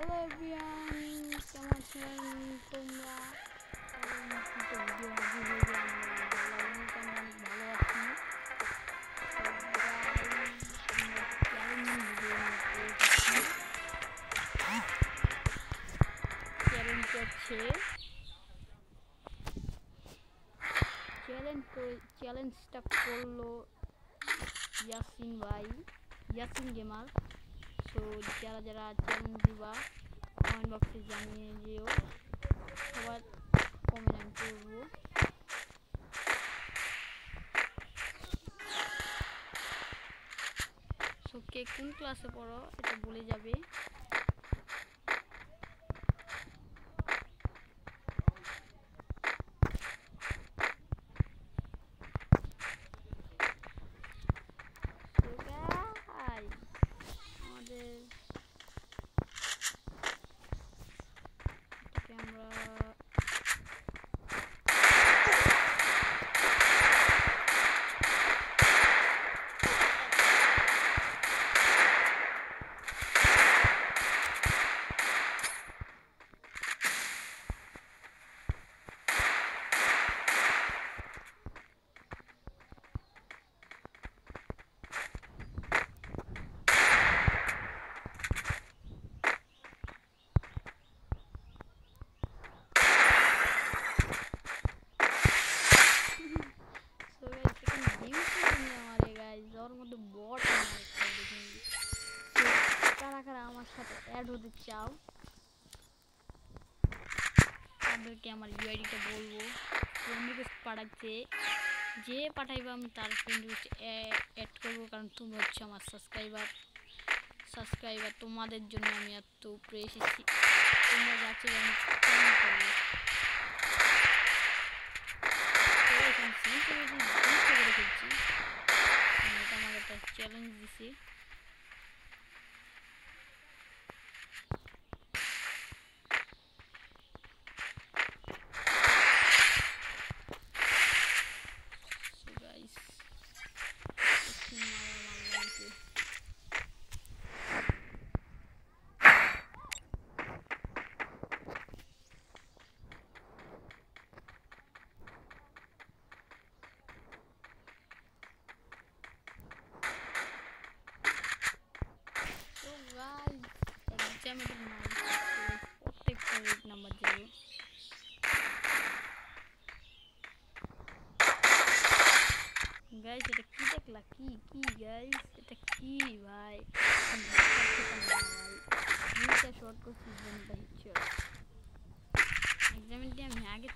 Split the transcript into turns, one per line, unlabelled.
Hello everyone, কেমন আছেন তোমরা? ভিডিও হাজির হয়ে গেলাম। অনেক ভালো আছি। চ্যালেঞ্জ হচ্ছে চ্যালেঞ্জটা করলো ইয়াসিন ভাই, ইয়াসিন গেমার। সো যারা যারা চ্যালেঞ্জ দিবা কমেন্ট বক্সে জানিয়ে দিও, সবার কমেন্ট আমি করবো। সো কে কোন ক্লাসে পড়ো এটা বলে যাবে। আমার সাথে অ্যাড হতে চাও তাদেরকে আমার ইউআইডিটা বলবো। ফ্রেন্ড রিকোয়েস্ট পাঠাচ্ছে, যে পাঠাইবো আমি তার ফ্রেন্ড রিকোয়েস্ট অ্যাড করবো, কারণ তুমি হচ্ছে আমার সাবস্ক্রাইবার। তোমাদের জন্য আমি এত উপরে এসেছি। তোমরা যাচ্ছে আমি করবো। আমার একটা চ্যালেঞ্জ দিছি। প্রত্যেকটা নাম্বার যাবে। গাইস এটা কি দেখলা? কি গাইস এটা কি ভাই? শর্ট করছি এক্সামিনটা আমি আগে